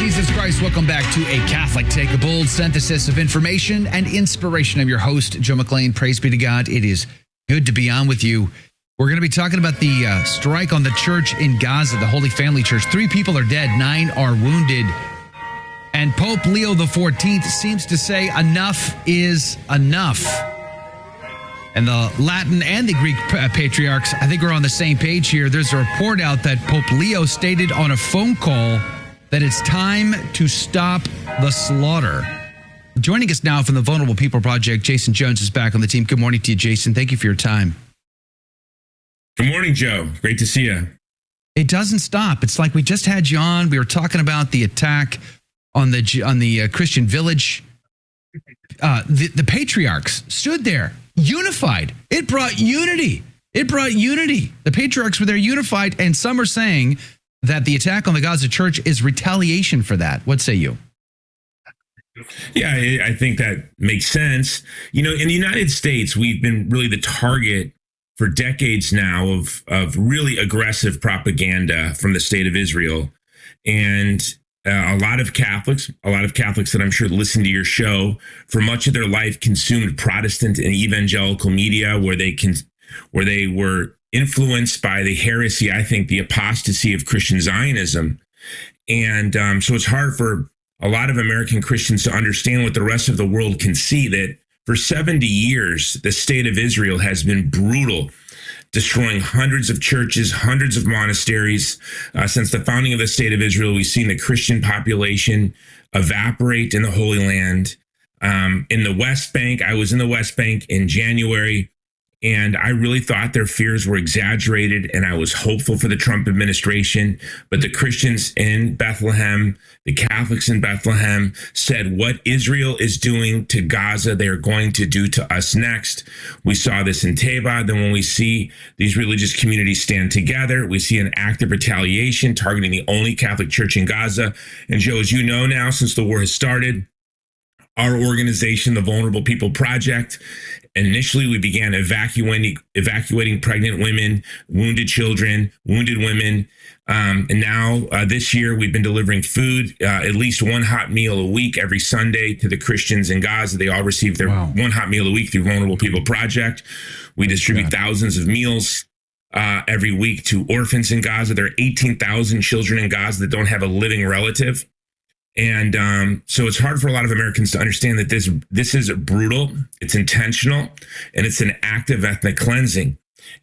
Jesus Christ, welcome back to A Catholic Take, a bold synthesis of information and inspiration. I'm your host, Joe McClane. Praise be to God. It is good to be on with you. We're going to be talking about the strike on the church in Gaza, the Holy Family Church. 3 people are dead, 9 are wounded. And Pope Leo XIV seems to say enough is enough. And the Latin and the Greek patriarchs, I think, are on the same page here. There's a report out that Pope Leo stated on a phone call that it's time to stop the slaughter. Joining us now from the Vulnerable People Project, Jason Jones is back on the team. Good morning to you, Jason. Thank you for your time. Good morning, Joe. Great to see you. It doesn't stop. It's like we just had you on. We were talking about the attack on the Christian village. The patriarchs stood there, unified. It brought unity. The patriarchs were there unified, and some are saying that the attack on the Gaza church is retaliation for that. What say you? Yeah, I think that makes sense. You know, in the United States, we've been really the target for decades now of really aggressive propaganda from the state of Israel. And a lot of Catholics that I'm sure listen to your show for much of their life consumed Protestant and evangelical media where they were influenced by the heresy, I think, the apostasy of Christian Zionism. And so it's hard for a lot of American Christians to understand what the rest of the world can see, that for 70 years, the state of Israel has been brutal, destroying hundreds of churches, hundreds of monasteries. Since the founding of the state of Israel, we've seen the Christian population evaporate in the Holy Land. In the West Bank, I was in the West Bank in January, and I really thought their fears were exaggerated, and I was hopeful for the Trump administration. But the Christians in Bethlehem, the Catholics in Bethlehem, said what Israel is doing to Gaza, they are going to do to us next. We saw this in Teba. Then when we see these religious communities stand together, we see an act of retaliation targeting the only Catholic church in Gaza. And Joe, as you know now, since the war has started, our organization, the Vulnerable People Project, initially we began evacuating pregnant women, wounded children, wounded women. And now this year we've been delivering food, at least one hot meal a week every Sunday to the Christians in Gaza. They all receive their one hot meal a week through Vulnerable People Project. We distribute thousands of meals every week to orphans in Gaza. There are 18,000 children in Gaza that don't have a living relative. And so it's hard for a lot of Americans to understand that this is brutal, it's intentional, and it's an act of ethnic cleansing.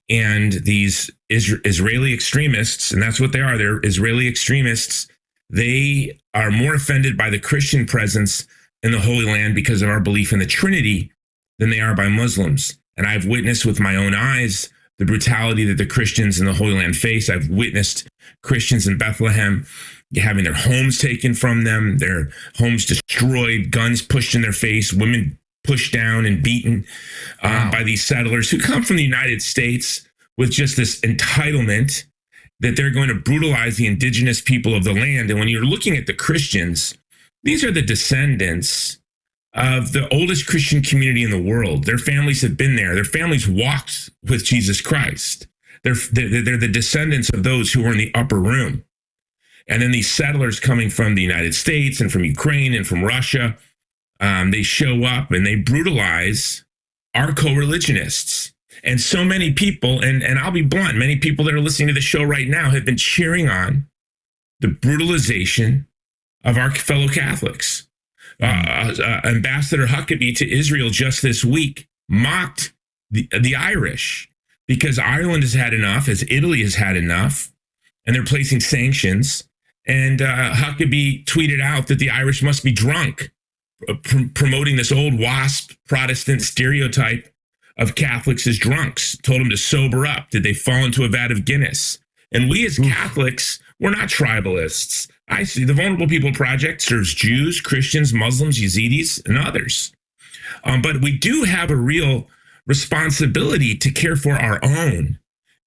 And these Israeli extremists, and that's what they are, they're Israeli extremists, they are more offended by the Christian presence in the Holy Land because of our belief in the Trinity than they are by Muslims. And I've witnessed with my own eyes the brutality that the Christians in the Holy Land face. I've witnessed Christians in Bethlehem having their homes taken from them, their homes destroyed, guns pushed in their face, women pushed down and beaten by these settlers who come from the United States with just this entitlement that they're going to brutalize the indigenous people of the land. And when you're looking at the Christians, these are the descendants of the oldest Christian community in the world. Their families have been there. Their families walked with Jesus Christ. They're the descendants of those who were in the upper room. And then these settlers coming from the United States and from Ukraine and from Russia, they show up and they brutalize our co-religionists. And so many people, and I'll be blunt, many people that are listening to the show right now have been cheering on the brutalization of our fellow Catholics. Ambassador Huckabee to Israel just this week mocked the Irish because Ireland has had enough, as Italy has had enough, and they're placing sanctions. And Huckabee tweeted out that the Irish must be drunk, promoting this old WASP Protestant stereotype of Catholics as drunks, told them to sober up. Did they fall into a vat of Guinness? And we as Catholics, we're not tribalists. I see the Vulnerable People Project serves Jews, Christians, Muslims, Yazidis, and others. But we do have a real responsibility to care for our own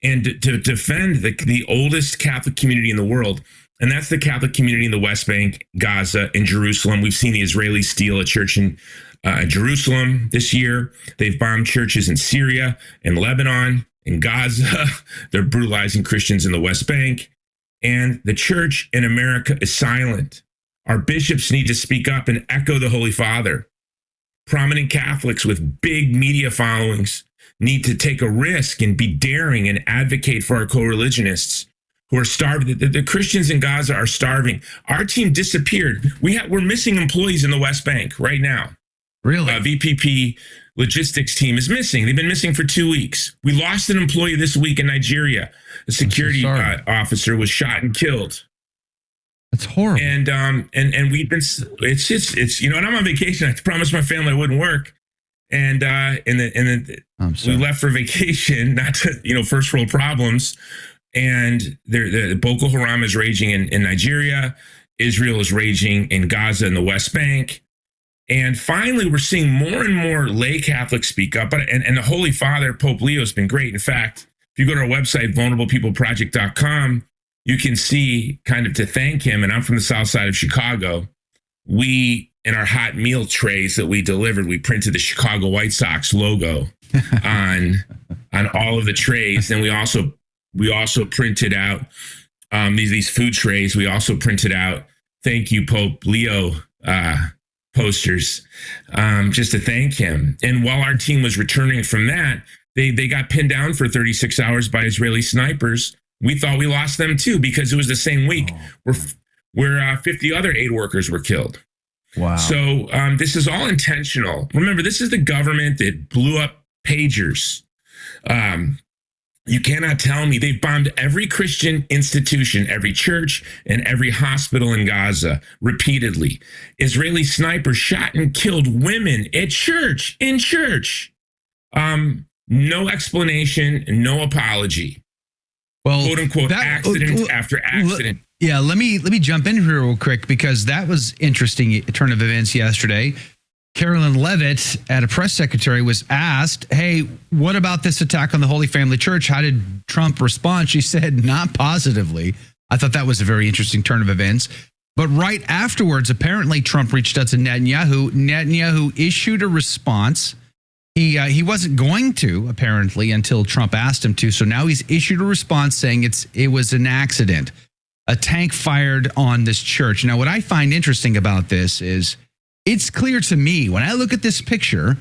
and to defend the oldest Catholic community in the world. And that's the Catholic community in the West Bank, Gaza, and Jerusalem. We've seen the Israelis steal a church in Jerusalem this year. They've bombed churches in Syria and Lebanon, in Gaza. They're brutalizing Christians in the West Bank. And the church in America is silent. Our bishops need to speak up and echo the Holy Father. Prominent Catholics with big media followings need to take a risk and be daring and advocate for our co-religionists who are starving. The Christians in Gaza are starving. Our team disappeared. We're missing employees in the West Bank right now. Really? VPP logistics team is missing. They've been missing for 2 weeks. We lost an employee this week in Nigeria. A security officer was shot and killed. That's horrible. And we've been, it's and I'm on vacation. I promised my family I wouldn't work. And we left for vacation, not to, first world problems. And the Boko Haram is raging in Nigeria. Israel is raging in Gaza and the West Bank. And finally, we're seeing more and more lay Catholics speak up. And the Holy Father, Pope Leo, has been great. In fact, if you go to our website, vulnerablepeopleproject.com, you can see kind of to thank him. And I'm from the south side of Chicago. We, in our hot meal trays that we delivered, we printed the Chicago White Sox logo on all of the trays. And we also printed out these food trays. We also printed out "Thank you, Pope Leo" posters just to thank him. And while our team was returning from that, they got pinned down for 36 hours by Israeli snipers. We thought we lost them too because it was the same week where 50 other aid workers were killed. Wow. So this is all intentional. Remember, this is the government that blew up pagers. You cannot tell me they've bombed every Christian institution, every church, and every hospital in Gaza repeatedly. Israeli snipers shot and killed women in church. No explanation, no apology. Well, quote unquote, accident after accident. Yeah, let me jump in here real quick because that was interesting turn of events yesterday. Carolyn Levitt, at a press secretary, was asked, hey, what about this attack on the Holy Family Church? How did Trump respond? She said, not positively. I thought that was a very interesting turn of events. But right afterwards, apparently Trump reached out to Netanyahu. Netanyahu issued a response. He wasn't going to, apparently, until Trump asked him to. So now he's issued a response saying it was an accident. A tank fired on this church. Now, what I find interesting about this is it's clear to me when I look at this picture,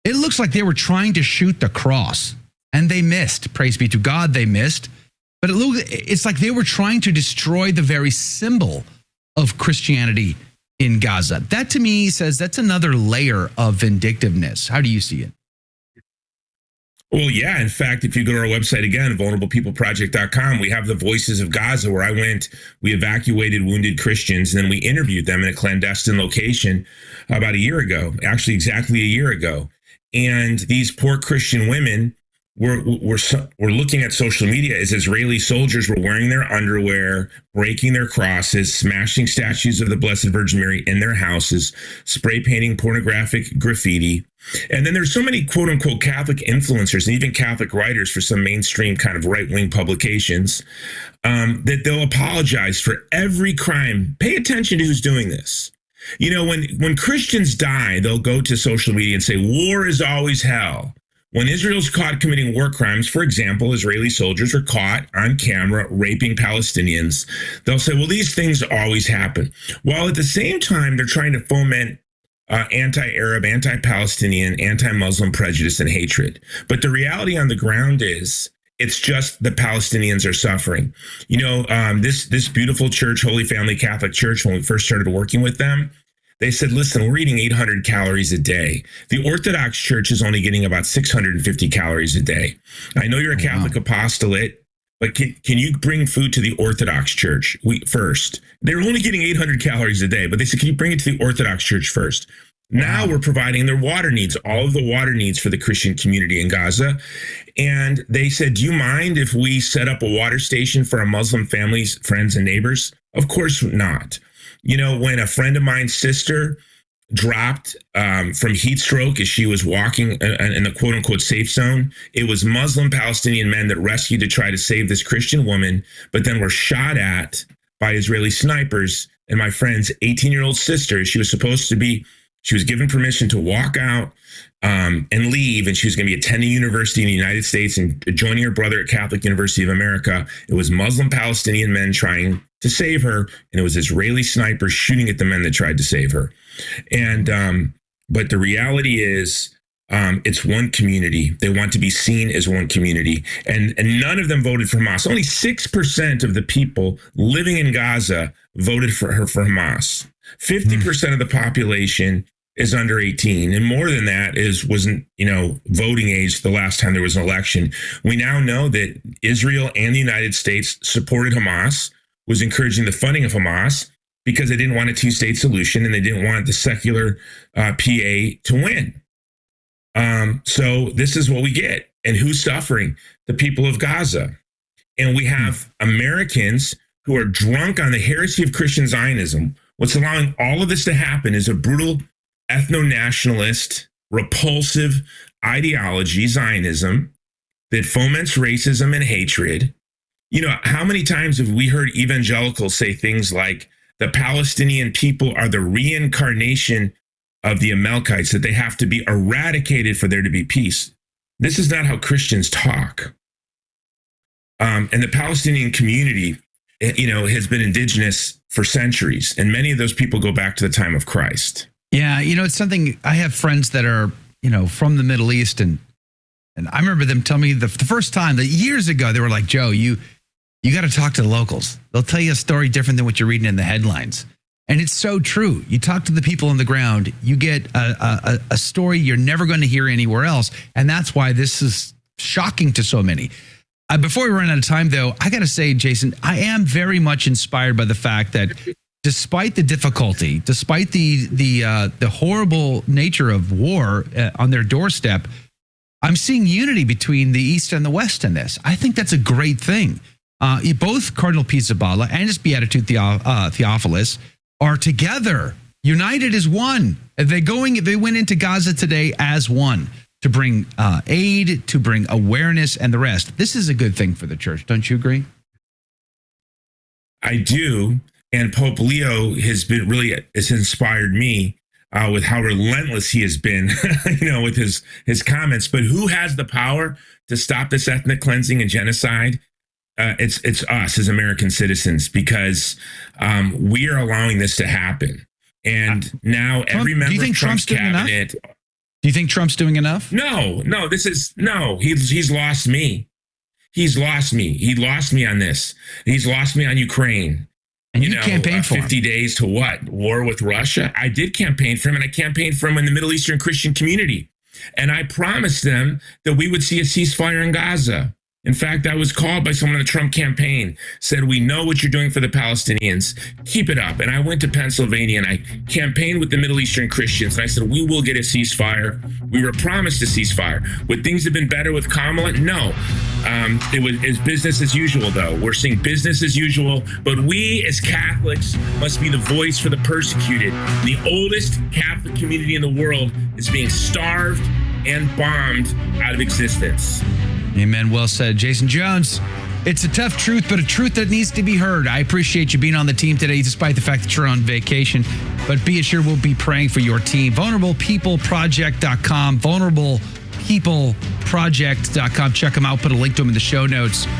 it looks like they were trying to shoot the cross and they missed. Praise be to God, they missed. But it's like they were trying to destroy the very symbol of Christianity in Gaza. That to me says that's another layer of vindictiveness. How do you see it? Well, yeah. In fact, if you go to our website again, vulnerablepeopleproject.com, we have the Voices of Gaza where I went, we evacuated wounded Christians, and then we interviewed them in a clandestine location about a year ago, actually exactly a year ago. And these poor Christian women were looking at social media as Israeli soldiers were wearing their underwear, breaking their crosses, smashing statues of the Blessed Virgin Mary in their houses, spray painting pornographic graffiti. And then there's so many quote unquote Catholic influencers and even Catholic writers for some mainstream kind of right-wing publications that they'll apologize for every crime. Pay attention to who's doing this. When Christians die, they'll go to social media and say, war is always hell. When Israel's caught committing war crimes, for example, Israeli soldiers are caught on camera raping Palestinians, they'll say, well, these things always happen. While at the same time, they're trying to foment anti-Arab, anti-Palestinian, anti-Muslim prejudice and hatred. But the reality on the ground is it's just the Palestinians are suffering. This beautiful church, Holy Family Catholic Church, when we first started working with them, they said, listen, we're eating 800 calories a day. The Orthodox Church is only getting about 650 calories a day. I know you're a Catholic apostolate, but can you bring food to the Orthodox Church first? They're only getting 800 calories a day, but they said, can you bring it to the Orthodox Church first? Now we're providing their water needs, all of the water needs for the Christian community in Gaza. And they said, do you mind if we set up a water station for our Muslim families, friends, and neighbors? Of course not. When a friend of mine's sister dropped from heat stroke as she was walking in the quote unquote safe zone, it was Muslim Palestinian men that rescued to try to save this Christian woman, but then were shot at by Israeli snipers. And my friend's 18-year-old sister, she was given permission to walk out and leave, and she was going to be attending university in the United States and joining her brother at Catholic University of America. It was Muslim Palestinian men trying to save her, and it was Israeli snipers shooting at the men that tried to save her. And but the reality is, it's one community. They want to be seen as one community, and none of them voted for Hamas. Only 6% of the people living in Gaza voted for Hamas. 50% of the population is under 18, and more than that wasn't voting age the last time there was an election. We now know that Israel and the United States supported Hamas, was encouraging the funding of Hamas because they didn't want a two-state solution and they didn't want the secular PA to win. So this is what we get. And who's suffering? The people of Gaza. And we have Americans who are drunk on the heresy of Christian Zionism. What's allowing all of this to happen is a brutal ethno-nationalist, repulsive ideology, Zionism, that foments racism and hatred. How many times have we heard evangelicals say things like the Palestinian people are the reincarnation of the Amalekites, that they have to be eradicated for there to be peace? This is not how Christians talk. And the Palestinian community, has been indigenous for centuries, and many of those people go back to the time of Christ. Yeah, it's something. I have friends that are, from the Middle East, and I remember them telling me the first time that years ago, they were like, Joe, you got to talk to the locals. They'll tell you a story different than what you're reading in the headlines. And it's so true. You talk to the people on the ground, you get a story you're never going to hear anywhere else. And that's why this is shocking to so many. Before we run out of time, though, I got to say, Jason, I am very much inspired by the fact that despite the difficulty, despite the horrible nature of war on their doorstep, I'm seeing unity between the East and the West in this. I think that's a great thing. Both Cardinal Pizzaballa and his Beatitude Theophilos are together, united as one. They went into Gaza today as one to bring aid, to bring awareness, and the rest. This is a good thing for the church. Don't you agree? I do. And Pope Leo has inspired me with how relentless he has been, with his comments. But who has the power to stop this ethnic cleansing and genocide? It's us as American citizens, because we are allowing this to happen. And now every member of Trump's cabinet. Do you think Trump's doing enough? No. He's lost me. He's lost me. He lost me on this. He's lost me on Ukraine. And you campaigned for 50 days to what? War with Russia? I did campaign for him, and I campaigned for him in the Middle Eastern Christian community. And I promised them that we would see a ceasefire in Gaza. In fact, I was called by someone in the Trump campaign, said, we know what you're doing for the Palestinians. Keep it up. And I went to Pennsylvania and I campaigned with the Middle Eastern Christians. And I said, we will get a ceasefire. We were promised a ceasefire. Would things have been better with Kamala? No. It's business as usual, though. We're seeing business as usual. But we as Catholics must be the voice for the persecuted. The oldest Catholic community in the world is being starved and bombed out of existence. Amen. Well said. Jason Jones, it's a tough truth, but a truth that needs to be heard. I appreciate you being on the team today, despite the fact that you're on vacation. But be assured we'll be praying for your team. VulnerablePeopleProject.com. VulnerablePeopleProject.com. Check them out. Put a link to them in the show notes.